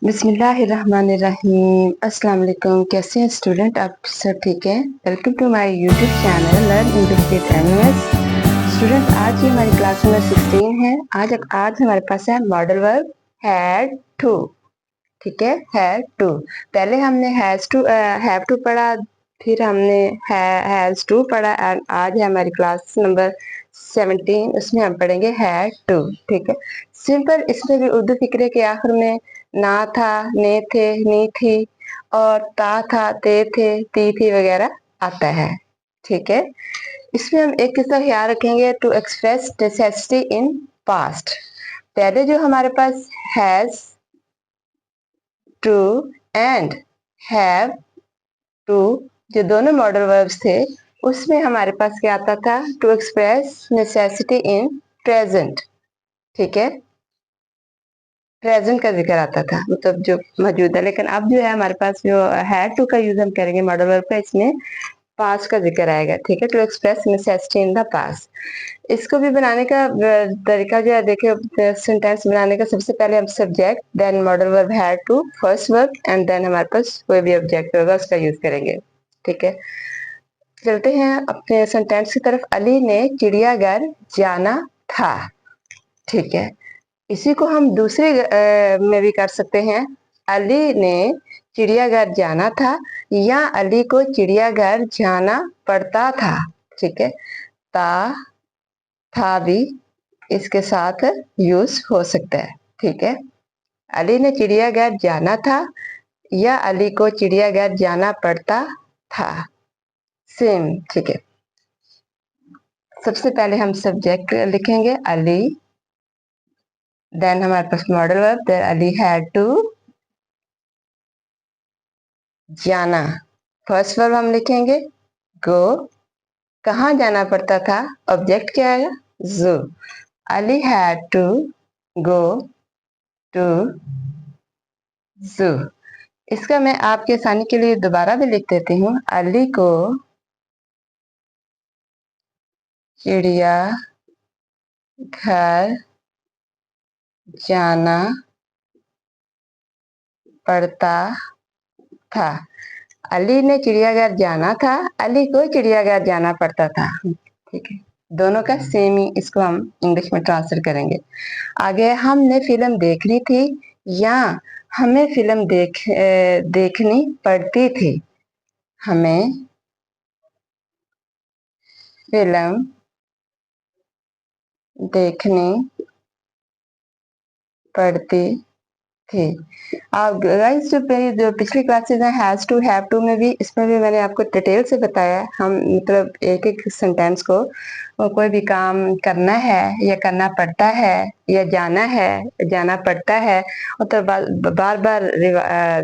बिस्मिल्लाहिर्रहमानिर्रहीम। अस्सलाम वालेकुम। कैसे हैं स्टूडेंट? आप सब ठीक हैं? Welcome to my YouTube channel learn English with MS. Student, आज की हमारी क्लास नंबर 16 है। आज हमारे पास है मॉडल वर्ब हैड टू। ठीक है, हैड टू। पहले हमने हैज टू हैव टू पढ़ा, फिर हमने हैज टू पढ़ा, एंड आज है हमारी क्लास नंबर 17, उसमें हम पढ़ेंगे हैड टू। ठीक है, सिंपल। इसमें भी उर्दू फिक्रे के आखिर में ना था, ने थे, नी थी, और ता था, ते थे, ती थी वगैरह आता है। ठीक है, इसमें हम एक किस्सा ख्याल रखेंगे, to express necessity in past. पहले जो हमारे पास has to and have to, जो दोनों मॉडल वर्ब्स थे, उसमें हमारे पास क्या आता था? To express necessity in present. ठीक है, प्रेजेंट का जिक्र आता था, मतलब जो मौजूद है। लेकिन अब जो है हमारे पास जो हैड टू का यूज हम करेंगे मॉडल वर्ब का, इसमें पास्ट का जिक्र आएगा। ठीक है, to express necessity in the past. इसको भी बनाने का तरीका जो है, देखिए, सेंटेंस बनाने का सबसे पहले हम subject, then modal verb had to, first verb, and then हमारे पास कोई भी ऑब्जेक्ट होगा उसका यूज करेंगे। ठीक है, चलते हैं अपने सेंटेंस की तरफ। अली ने चिड़ियाघर जाना था। ठीक है, इसी को हम दूसरे में भी कर सकते हैं। अली ने चिड़ियाघर जाना था, या अली को चिड़ियाघर जाना पड़ता था। ठीक है, ता था भी इसके साथ यूज हो सकता है। ठीक है, अली ने चिड़ियाघर जाना था, या अली को चिड़ियाघर जाना पड़ता था, सेम। ठीक है, सबसे पहले हम सब्जेक्ट लिखेंगे अली, देन हमारे पास modal verb, then Ali had to जाना। फर्स्ट वर्ब हम लिखेंगे गो, कहाँ जाना पड़ता था? ऑब्जेक्ट क्या है? Zoo. Ali had to go to zoo. इसका मैं आपके आसानी के लिए दोबारा भी लिख देती हूँ। अली को चिड़िया घर जाना पड़ता था। अली ने चिड़ियाघर जाना था, अली को चिड़ियाघर जाना पड़ता था। ठीक है, दोनों का सेम ही इसको हम इंग्लिश में ट्रांसफर करेंगे। आगे, हमने फिल्म देखनी थी, या हमें फिल्म देखनी पड़ती थी। हमें फिल्म देखनी पड़ती थी। अब गाइस, जो पिछली क्लासेस हैं हैज टू हैव टू में भी, इसमें भी मैंने आपको डिटेल से बताया है। हम मतलब एक एक सेंटेंस को, कोई भी काम करना है या करना पड़ता है, या जाना है, जाना पड़ता है, और तो बार बार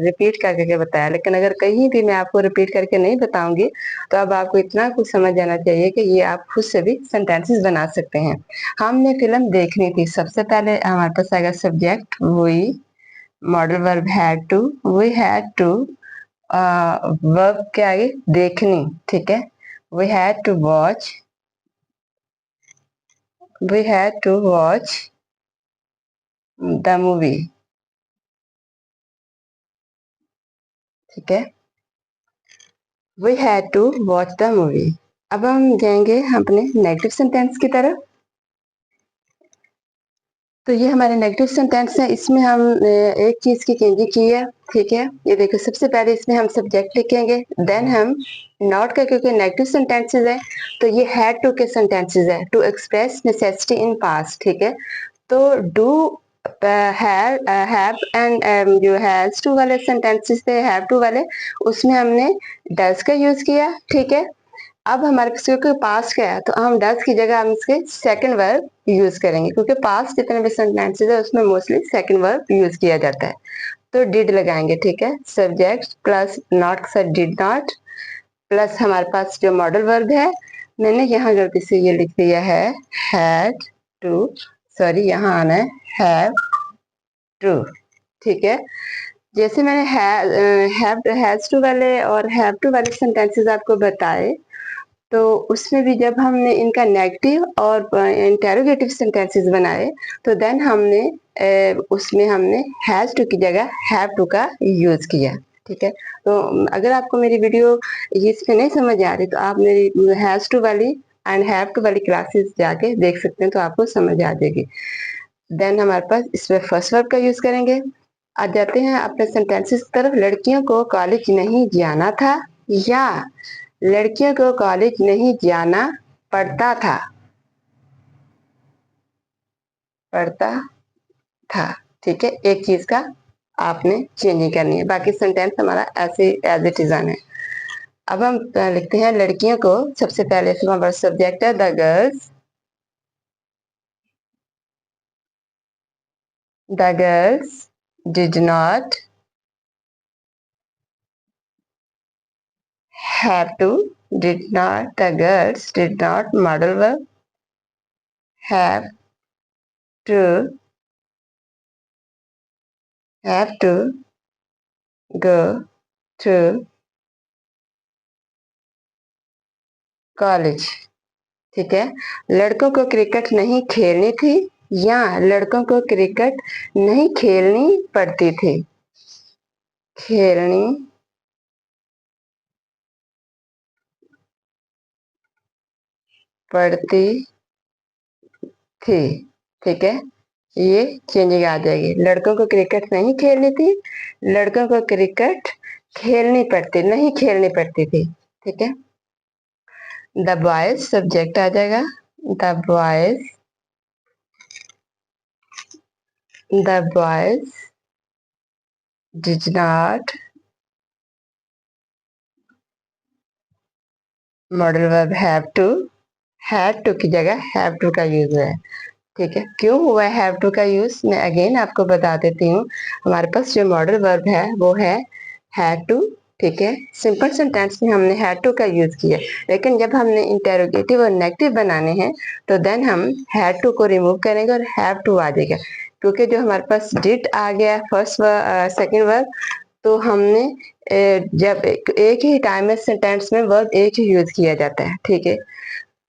रिपीट करके बताया। लेकिन अगर कहीं भी मैं आपको रिपीट करके नहीं बताऊंगी, तो अब आपको इतना कुछ समझ जाना चाहिए कि ये आप खुद से भी सेंटेंसेस बना सकते हैं। हमने फिल्म देखनी थी, सबसे पहले हमारे पास आएगा subject we, modal verb had to, we had to, verb के आगे देखनी। ठीक है, we had to watch, we had to watch the movie. ठीक है, we had to watch the movie. अब हम जाएंगे अपने नेगेटिव सेंटेंस की तरफ। तो ये हमारे नेगेटिव सेंटेंस है, इसमें हम एक चीज की चेंजिंग की है। ठीक है, ये देखो, सबसे पहले इसमें हम सब्जेक्ट लिखेंगे, देन हम नॉट का, क्योंकि नेगेटिव सेंटेंसेस है तो ये हैड टू के सेंटेंसेस है, to express necessity in past. ठीक है, तो डू हैव एंड जो हैज टू वाले सेंटेंसेस थे, हैव टू वाले, उसमें हमने डज का यूज किया। ठीक है, अब हमारे पास क्योंकि पास्ट का है, तो हम डज की जगह हम इसके सेकंड वर्ब यूज करेंगे, क्योंकि पास्ट जितने भी सेंटेंसेस है उसमें मोस्टली सेकंड वर्ब यूज किया जाता है। तो डिड लगाएंगे। ठीक है, सब्जेक्ट प्लस नॉट से डिड नॉट, प्लस हमारे पास जो मॉडल वर्ब है, मैंने यहाँ गलती से ये लिख दिया है हैड टू, सॉरी, यहाँ आना है हैव टू। ठीक है, जैसे मैंने हैज टू वाले और हैव टू वाले सेंटेंसेस आपको बताए, तो उसमें भी जब हमने इनका नेगेटिव और इंटेरोगेटिव सेंटेंसेस बनाए तो देन हमने उसमें हमने हैज टू की जगह हैव टू का यूज किया। ठीक है, तो अगर आपको मेरी वीडियो इस पे नहीं समझ आ रही तो आप मेरी हैज टू वाली एंड हैव टू वाली क्लासेस जाके देख सकते हैं, तो आपको समझ आ जाएगी। देन हमारे पास इसमें फर्स्ट वर्ब का यूज करेंगे। आ जाते हैं अपने सेंटेंसेस की तरफ। लड़कियों को कॉलेज नहीं जाना था या लड़कियों को कॉलेज नहीं जाना पड़ता था। पड़ता था, ठीक है, एक चीज का आपने चेंजिंग करनी है, बाकी सेंटेंस हमारा ऐसे एज इट इज आना है। अब हम लिखते हैं लड़कियों को। सबसे पहले हमारा सब्जेक्ट है the girls. The girls did not have to. Did not, the girls did not modal verb have to. Have to go to college. ठीक है, लड़कों को क्रिकेट नहीं खेलनी थी या लड़कों को क्रिकेट नहीं खेलनी पड़ती थी। खेलनी पड़ती थी। ठीक है, ये चेंजिंग आ जाएगी। लड़कों को क्रिकेट नहीं खेलनी थी, लड़कों को क्रिकेट खेलनी पड़ती, नहीं खेलनी पड़ती थी। ठीक है, द बॉयज सब्जेक्ट आ जाएगा। The boys, the boys did not modal verb have to. Have to की जगह हैव टू का यूज है। ठीक है, क्यों हुआ है हैव टू का यूज, मैं अगेन आपको बता देती हूँ। हमारे पास जो मॉडल वर्ब है वो है हैव टू। ठीक है, सिंपल सेंटेंस में हमने हैव टू का यूज किया, लेकिन जब हमने इंटेरोगेटिव और नेगेटिव बनाने हैं तो देन हम हैव टू को रिमूव करेंगे और हैव टू आ जाएगा। क्योंकि जो हमारे पास डिड आ गया फर्स्ट सेकेंड वर्ब, तो हमने जब एक ही टाइम में सेंटेंस में वर्ब एक ही यूज किया जाता है। ठीक है,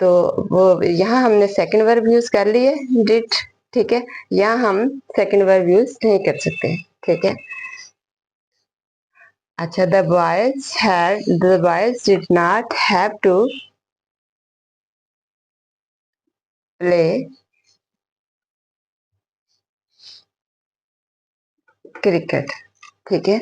तो वो यहाँ हमने सेकंड वर्ब यूज कर लिए डिड। ठीक है, यहाँ हम सेकंड वर्ब यूज नहीं कर सकते। ठीक है, अच्छा, the boys did not have to play cricket. ठीक है,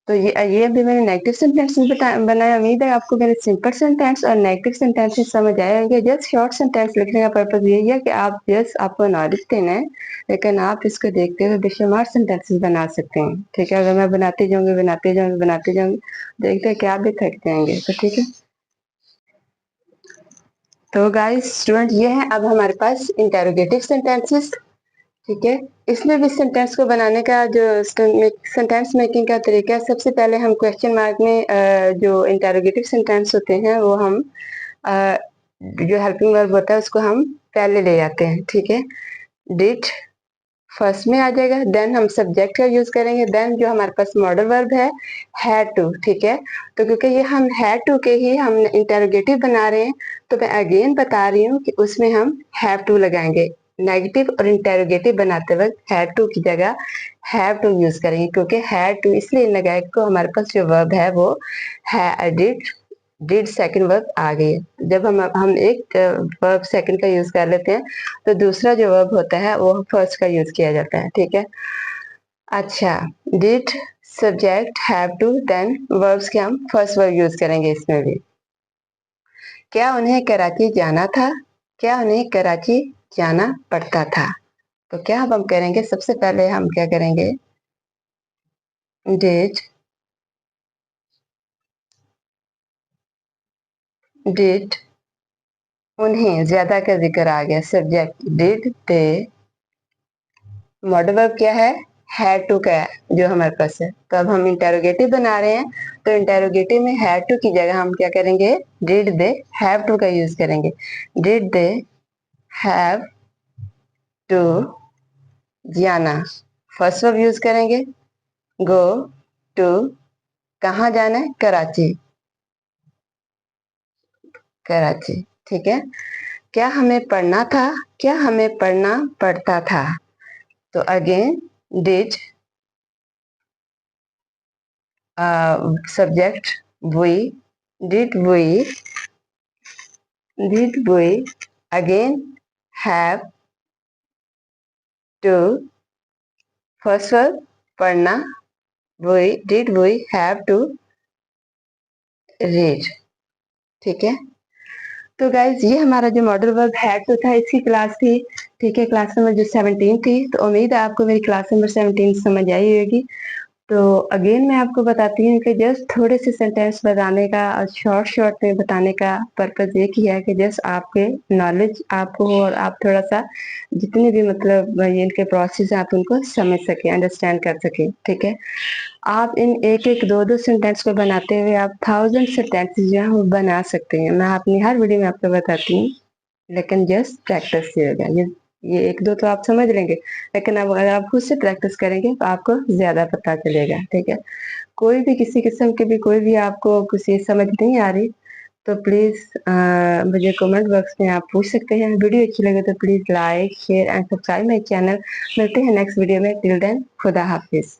तो ये अभी मैंने नेगेटिव सेंटेंस बनाया। उम्मीद है आपको मेरे सिंपल सेंटेंस और नेगेटिव सेंटेंसेस समझ आएंगे। जस्ट शॉर्ट सेंटेंस लिखने का पर्पज यही है कि आप जस्ट आपको नॉलेज देना है, लेकिन आप इसको देखते हुए बेशुमार सेंटेंसेस बना सकते हैं। ठीक है, अगर मैं बनाते जाऊंगी देखते हैं कि आप भी थक जाएंगे। तो ठीक है, तो गाइस स्टूडेंट, ये है अब हमारे पास इंटेरोगेटिव सेंटेंसेस। ठीक है, इसमें भी सेंटेंस को बनाने का जो सेंटेंस मेकिंग का तरीका है, सबसे पहले हम क्वेश्चन मार्क में जो इंटेरोगेटिव सेंटेंस होते हैं वो हम जो हेल्पिंग वर्ब होता है उसको हम पहले ले आते हैं। ठीक है, डिड फर्स्ट में आ जाएगा, देन हम सब्जेक्ट का यूज करेंगे, देन जो हमारे पास मॉडल वर्ब है हैड टू। ठीक है, तो क्योंकि ये हम हैड टू के ही हम इंटेरोगेटिव बना रहे हैं, तो मैं अगेन बता रही हूँ कि उसमें हम हैव टू लगाएंगे। नेगेटिव और इंटेरोगेटिव बनाते वक्त हैड टू की जगह हैव टू यूज करेंगे, क्योंकि हैड टू इसलिए लगाए को हमारे पास जो वर्ब है वो है डिड सेकंड वर्ब आ गई है। जब हम एक वर्ब सेकंड का यूज कर लेते हैं तो दूसरा जो वर्ब होता है वो फर्स्ट का यूज किया जाता है। ठीक है, अच्छा, did subject have to, then verbs के हम फर्स्ट वर्ब यूज करेंगे इसमें भी। क्या उन्हें कराची जाना था, क्या उन्हें कराची जाना पड़ता था। तो क्या अब हम करेंगे, सबसे पहले हम क्या करेंगे, डिड डिड उन्हें ज्यादा का जिक्र आ गया, subject did they, modal verb क्या है हैड टू का है जो हमारे पास है। तो अब हम इंटेरोगेटिव बना रहे हैं, तो इंटेरोगेटिव में हैड टू की जगह हम क्या करेंगे, डिड दे हैव टू का यूज करेंगे। डिड दे हैव टू जाना, फर्स्ट वर्ब यूज करेंगे। गो टू, कहाँ जाना है, कराची। कराची। ठीक है, क्या हमें पढ़ना था, क्या हमें पढ़ना पड़ता था। तो again did, subject we, did we, again have to, first verb पढ़ना, we did we have to read. ठीक है, तो गाइज ये हमारा जो मॉडल वर्ब हैड टू था, इसकी क्लास थी। ठीक है, क्लास नंबर जो 17 थी। तो उम्मीद है आपको मेरी क्लास नंबर 17 समझ आई होगी। तो अगेन मैं आपको बताती हूँ कि जस्ट थोड़े से सेंटेंस बताने का और शॉर्ट शॉर्ट में बताने का पर्पज ये किया है कि जस्ट आपके नॉलेज आपको हो और आप थोड़ा सा जितने भी मतलब ये इनके प्रोसेस आप उनको समझ सके, अंडरस्टैंड कर सके। ठीक है, आप इन एक एक दो दो सेंटेंस को बनाते हुए आप 1000 सेंटेंसेस जो है वो बना सकते हैं। मैं अपनी हर वीडियो में आपको बताती हूँ, लेकिन जस्ट प्रैक्टिस से होगा। ये एक दो तो आप समझ लेंगे, लेकिन अब अगर आप खुद से प्रैक्टिस करेंगे तो आपको ज्यादा पता चलेगा। ठीक है, कोई भी किसी किस्म की भी कोई भी आपको कुछ ये समझ नहीं आ रही तो प्लीज मुझे कमेंट बॉक्स में आप पूछ सकते हैं। वीडियो अच्छी लगे तो please like share and subscribe my channel. मिलते हैं नेक्स्ट वीडियो में। टिल देन खुदा हाफिज।